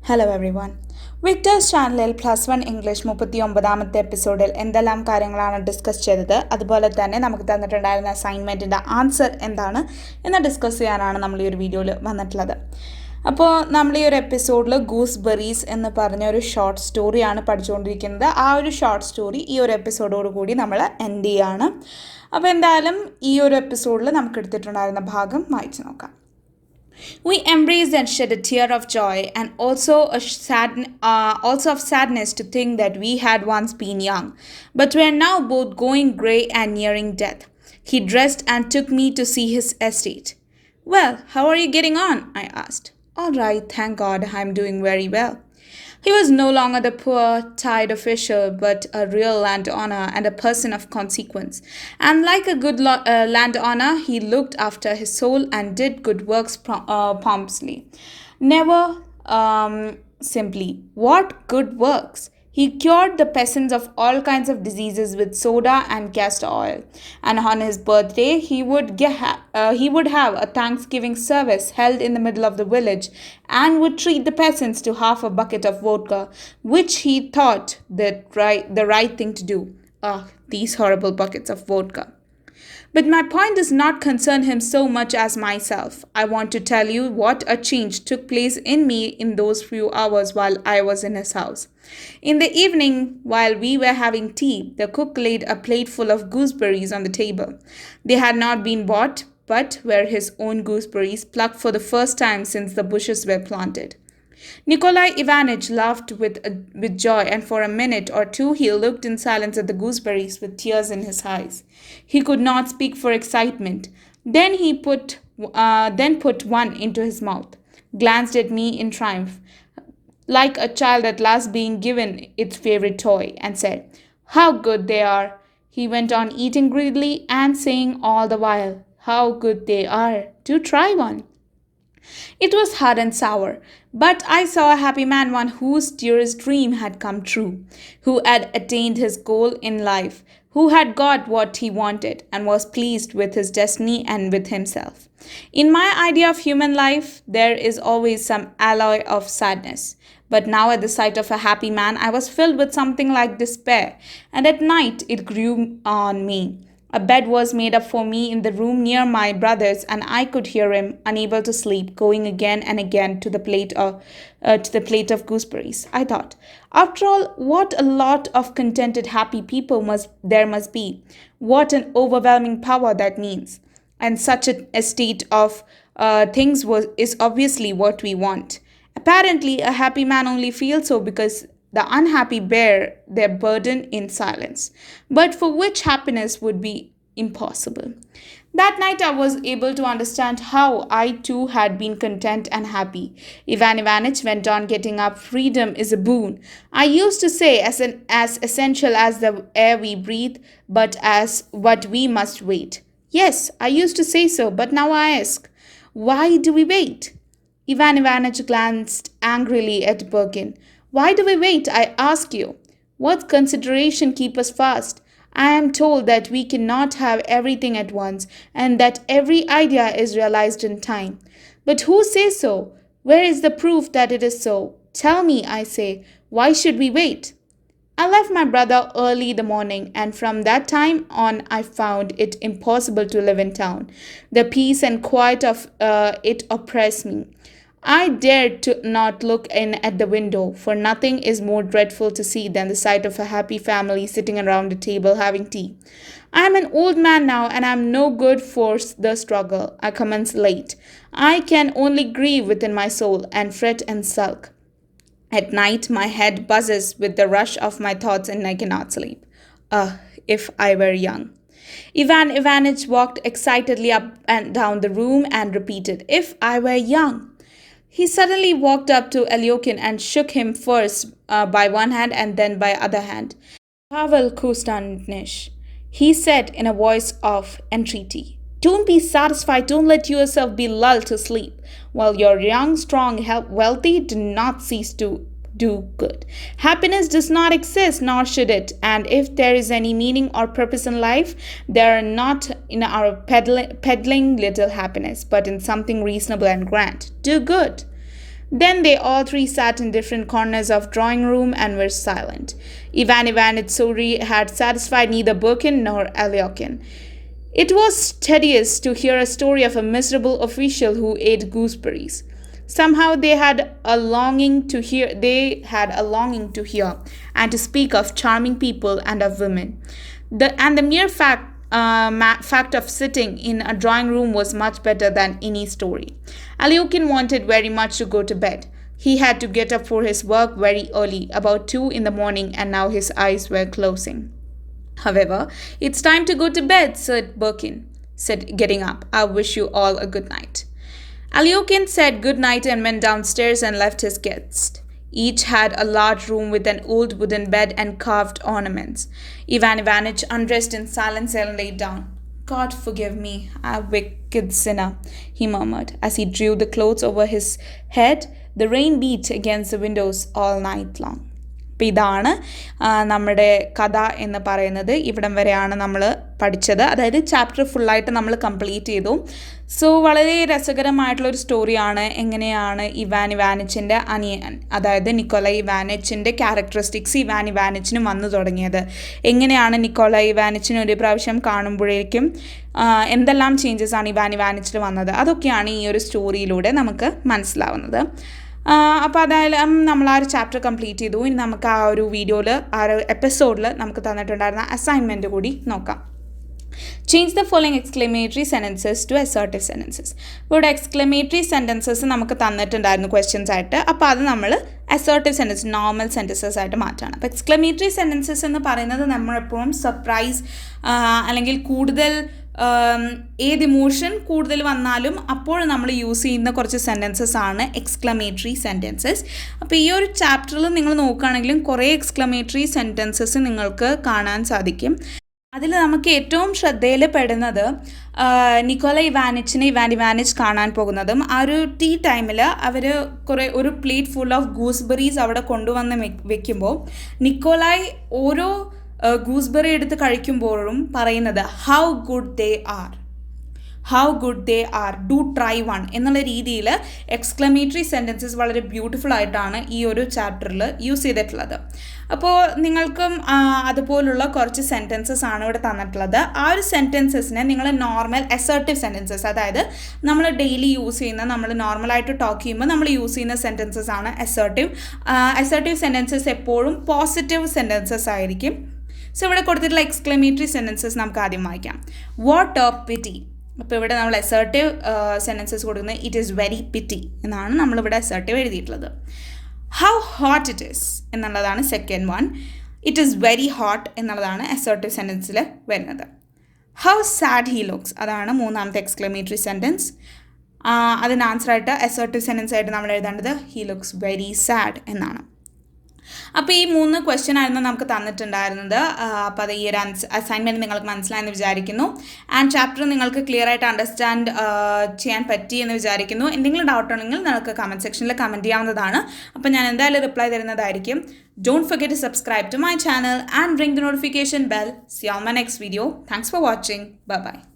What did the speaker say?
Hello every one. Victers ചാനലിൽ +1 English 39ാമത്തെ എപ്പിസോഡിൽ എന്തെല്ലാം കാര്യങ്ങളാണ് ഡിസ്കസ് ചെയ്തത്, അതുപോലെ തന്നെ നമുക്ക് തന്നിട്ടുണ്ടായിരുന്ന അസൈൻമെൻറ്റിൻ്റെ ആൻസർ എന്താണ് എന്ന് ഡിസ്കസ് ചെയ്യാനാണ് നമ്മൾ ഈ ഒരു വീഡിയോയിൽ വന്നിട്ടുള്ളത്. അപ്പോൾ നമ്മൾ ഈ ഒരു എപ്പിസോഡിൽ ഗൂസ്ബെറീസ് എന്ന് പറഞ്ഞ ഒരു ഷോർട്ട് സ്റ്റോറിയാണ് പഠിച്ചുകൊണ്ടിരിക്കുന്നത്. ആ ഒരു ഷോർട്ട് സ്റ്റോറി ഈ ഒരു എപ്പിസോഡോട് കൂടി നമ്മൾ എൻഡ് ചെയ്യാണ്. അപ്പോൾ എന്തായാലും ഈ ഒരു എപ്പിസോഡിൽ നമുക്ക് എടുത്തിട്ടുണ്ടായിരുന്ന ഭാഗം വായിച്ചു നോക്കാം. We embraced and shed a tear of joy, and also of sadness to think that we had once been young, but were now both going grey and nearing death. He dressed and took me to see his estate. "Well, how are you getting on?" I asked. "All right, thank God, I'm doing very well." He was no longer the poor, tired official, but a real landowner and a person of consequence. And like a good landowner, he looked after his soul and did good works pompously. Never simply. What good works? He cured the peasants of all kinds of diseases with soda and castor oil. And on his birthday, he would have a Thanksgiving service held in the middle of the village and would treat the peasants to half a bucket of vodka, which he thought the right thing to do. These horrible buckets of vodka. But my point does not concern him so much as myself. I want to tell you what a change took place in me in those few hours while I was in his house. In the evening, while we were having tea, the cook laid a plate full of gooseberries on the table. They had not been bought, but were his own gooseberries, plucked for the first time since the bushes were planted. Nikolai Ivanitch laughed with joy, and for a minute or two he looked in silence at the gooseberries with tears in his eyes. He could not speak for excitement. Then he put one into his mouth, glanced at me in triumph, like a child at last being given its favorite toy, and said, "How good they are!" He went on eating greedily and saying all the while, "How good they are! Do try one." It was hard and sour, but I saw a happy man, one whose dearest dream had come true, who had attained his goal in life, who had got what he wanted, and was pleased with his destiny and with himself. In my idea of human life, there is always some alloy of sadness. But now, at the sight of a happy man, I was filled with something like despair, and at night it grew on me. A bed was made up for me in the room near my brother's, and I could hear him, unable to sleep, going again and again to the plate of gooseberries. I thought, after all, what a lot of contented, happy people there must be. What an overwhelming power that means. And such a state of things is obviously what we want. Apparently, a happy man only feels so because the unhappy bear their burden in silence, but for which happiness would be impossible. That night I was able to understand how I too had been content and happy. Ivan Ivanitch went on getting up. "Freedom is a boon," I used to say, as essential as the air we breathe, but as what we must wait. Yes, I used to say so, but now I ask, why do we wait? Ivan Ivanitch glanced angrily at Birkin. "Why do we wait, I ask you? What consideration keep us fast? I am told that we cannot have everything at once, and that every idea is realized in time. But who says so? Where is the proof that it is so? Tell me, I say, why should we wait?" I left my brother early the morning, and from that time on I found it impossible to live in town. The peace and quiet of it oppressed me. I dared not look in at the window, for nothing is more dreadful to see than the sight of a happy family sitting around a table having tea. I am an old man now, and I am no good for the struggle. I commence late. I can only grieve within my soul, and fret and sulk. At night my head buzzes with the rush of my thoughts, and I cannot sleep. If I were young. Ivan Ivanitch walked excitedly up and down the room and repeated, "If I were young." He suddenly walked up to Alyokin and shook him first by one hand and then by other hand. "Pavel Konstantinovich," he said in a voice of entreaty, "don't be satisfied, don't let yourself be lulled to sleep. While you're young, strong, wealthy, do not cease to do good. Happiness does not exist, nor should it, and if there is any meaning or purpose in life, they are not in our peddling little happiness, but in something reasonable and grand. Do good." Then they all three sat in different corners of drawing room and were silent. Ivan Ivanitch's story had satisfied neither Birkin nor Alyokin. It was tedious to hear a story of a miserable official who ate gooseberries. Somehow they had a longing to hear and to speak of charming people and of women. The mere fact of sitting in a drawing room was much better than any story. Alyoshin wanted very much to go to bed. He had to get up for his work very early, about 2 in the morning, and now his eyes were closing. However, it's time to go to bed, said Birkin, getting up. I wish you all a good night. Alyoshin said good night and went downstairs and left his guests. Each had a large room with an old wooden bed and carved ornaments. Ivan Ivanitch undressed in silence and lay down. God forgive me, a wicked sinner, he murmured as he drew the clothes over his head. The rain beat against the windows all night long. അപ്പോൾ ഇതാണ് നമ്മുടെ കഥ എന്ന് പറയുന്നത്. ഇവിടം വരെയാണ് നമ്മൾ പഠിച്ചത്. അതായത് ചാപ്റ്റർ ഫുള്ളായിട്ട് നമ്മൾ കംപ്ലീറ്റ് ചെയ്തു. സോ വളരെ രസകരമായിട്ടുള്ളൊരു സ്റ്റോറിയാണ്. എങ്ങനെയാണ് ഇവാൻ ഇവാനിച്ചിൻ്റെ അനിയൻ, അതായത് നിക്കോളായ് ഇവാനിച്ചിൻ്റെ ക്യാരക്ടറിസ്റ്റിക്സ് ഇവാൻ ഇവാനിച്ചിന് വന്നു തുടങ്ങിയത്, എങ്ങനെയാണ് നിക്കോളായ് ഇവാനിച്ചിന് ഒരു പ്രാവശ്യം കാണുമ്പോഴേക്കും എന്തെല്ലാം ചേഞ്ചസ് ആണ് ഇവാൻ ഇവാനിച്ചിൽ വന്നത്, അതൊക്കെയാണ് ഈ ഒരു സ്റ്റോറിയിലൂടെ നമുക്ക് മനസ്സിലാവുന്നത്. അപ്പോൾ അതായത് നമ്മൾ ആ ഒരു ചാപ്റ്റർ കംപ്ലീറ്റ് ചെയ്തു. ഇനി നമുക്ക് ആ ഒരു വീഡിയോയിൽ ആ ഒരു എപ്പിസോഡിൽ നമുക്ക് തന്നിട്ടുണ്ടായിരുന്ന അസൈൻമെൻറ്റ് കൂടി നോക്കാം. Change the following exclamatory sentences to assertive sentences. ഇപ്പോൾ ഇവിടെ എക്സ്ക്ലമേറ്ററി സെൻറ്റൻസസ് നമുക്ക് തന്നിട്ടുണ്ടായിരുന്നു ക്വസ്റ്റ്യൻസ് ആയിട്ട്. അപ്പോൾ അത് നമ്മൾ അസേർട്ടീവ് സെൻറ്റൻസ്, നോർമൽ സെൻറ്റൻസസ് ആയിട്ട് മാറ്റാണ്. അപ്പോൾ എക്സ്ക്ലമേറ്ററി സെൻറ്റൻസസ് എന്ന് പറയുന്നത് നമ്മളെപ്പോഴും സർപ്രൈസ് അല്ലെങ്കിൽ കൂടുതൽ ഏത് ഇമോഷൻ കൂടുതൽ വന്നാലും അപ്പോൾ നമ്മൾ യൂസ് ചെയ്യുന്ന കുറച്ച് സെൻറ്റൻസസ് ആണ് എക്സ്ക്ലമേറ്ററി സെൻറ്റൻസസ്. അപ്പോൾ ഈ ഒരു ചാപ്റ്ററിൽ നിങ്ങൾ നോക്കുകയാണെങ്കിലും കുറേ എക്സ്ക്ലമേറ്ററി സെൻറ്റൻസസ് നിങ്ങൾക്ക് കാണാൻ സാധിക്കും. അതിൽ നമുക്ക് ഏറ്റവും ശ്രദ്ധയിൽ പെടുന്നത് നിക്കോളായ് ഇവാനിച്ചിനെ ഇവാൻ ഇവാനിച്ച് കാണാൻ പോകുന്നതും ആ ഒരു ടീ ടൈമിൽ അവർ ഒരു പ്ലേറ്റ് ഫുൾ ഓഫ് ഗൂസ്ബെറീസ് അവിടെ കൊണ്ടുവന്ന് വെക്കുമ്പോൾ നിക്കോളായ് ഓരോ ഗൂസ്ബെറി എടുത്ത് കഴിക്കുമ്പോഴും പറയുന്നത് how good they are, do try one എന്നുള്ള രീതിയിൽ എക്സ്ക്ലമേറ്ററി സെൻറ്റൻസസ് വളരെ ബ്യൂട്ടിഫുൾ ആയിട്ടാണ് ഈ ഒരു ചാപ്റ്ററിൽ യൂസ് ചെയ്തിട്ടുള്ളത്. അപ്പോൾ നിങ്ങൾക്കും അതുപോലുള്ള കുറച്ച് സെൻറ്റൻസസ് ആണ് ഇവിടെ തന്നിട്ടുള്ളത്. ആ ഒരു സെൻറ്റൻസസിനെ നിങ്ങൾ നോർമൽ അസേർട്ടീവ് സെൻറ്റൻസസ്, അതായത് നമ്മൾ ഡെയിലി യൂസ് ചെയ്യുന്ന, നമ്മൾ നോർമലായിട്ട് ടോക്ക് ചെയ്യുമ്പോൾ നമ്മൾ യൂസ് ചെയ്യുന്ന സെൻറ്റൻസസ് ആണ് അസേർട്ടീവ് സെൻറ്റൻസസ് എപ്പോഴും പോസിറ്റീവ് സെൻറ്റൻസസ് ആയിരിക്കും. സോ ഇവിടെ കൊടുത്തിട്ടുള്ള എക്സ്ക്ലമേറ്ററി സെൻറ്റൻസസ് നമുക്ക് ആദ്യം വായിക്കാം. What A പിറ്റി. അപ്പോൾ ഇവിടെ നമ്മൾ അസേർട്ടീവ് സെൻറ്റൻസസ് കൊടുക്കുന്നത് ഇറ്റ് ഈസ് വെരി പിറ്റി എന്നാണ് നമ്മളിവിടെ അസേർട്ടീവ് എഴുതിയിട്ടുള്ളത്. ഹൗ ഹോട്ട് ഇറ്റ് ഈസ് എന്നുള്ളതാണ് second one. It is very hot എന്നുള്ളതാണ് അസേർട്ടീവ് സെൻറ്റൻസിൽ വരുന്നത്. ഹൗ സാഡ് ഹി ലുക്സ് അതാണ് മൂന്നാമത്തെ എക്സ്ക്ലമേറ്ററി സെൻറ്റൻസ്. അതിന് ആൻസറായിട്ട് അസേർട്ടീവ് സെൻറ്റൻസ് ആയിട്ട് നമ്മൾ എഴുതേണ്ടത് ഹി ലുക്സ് വെരി സാഡ് എന്നാണ്. അപ്പോൾ ഈ 3 ക്വസ്റ്റ്യൻ ആയിരുന്നു നമുക്ക് തന്നിട്ടുണ്ടായിരുന്നത്. അപ്പോൾ അത് ഈ ഒരു അസൈൻമെൻറ്റ് നിങ്ങൾക്ക് മനസ്സിലായെന്ന് വിചാരിക്കുന്നു. ആൻഡ് ചാപ്റ്റർ നിങ്ങൾക്ക് ക്ലിയർ ആയിട്ട് അണ്ടർസ്റ്റാൻഡ് ചെയ്യാൻ പറ്റി എന്ന് വിചാരിക്കുന്നു. എന്തെങ്കിലും ഡൗട്ട് ഉണ്ടെങ്കിൽ നിങ്ങൾക്ക് കമൻറ്റ് സെക്ഷനിൽ കമൻറ്റ് ചെയ്യാവുന്നതാണ്. അപ്പോൾ ഞാൻ എന്തായാലും റിപ്ലൈ തരുന്നതായിരിക്കും. Don't forget to subscribe to my channel and ring the notification bell. See you on my next video. Thanks for watching. Bye-bye.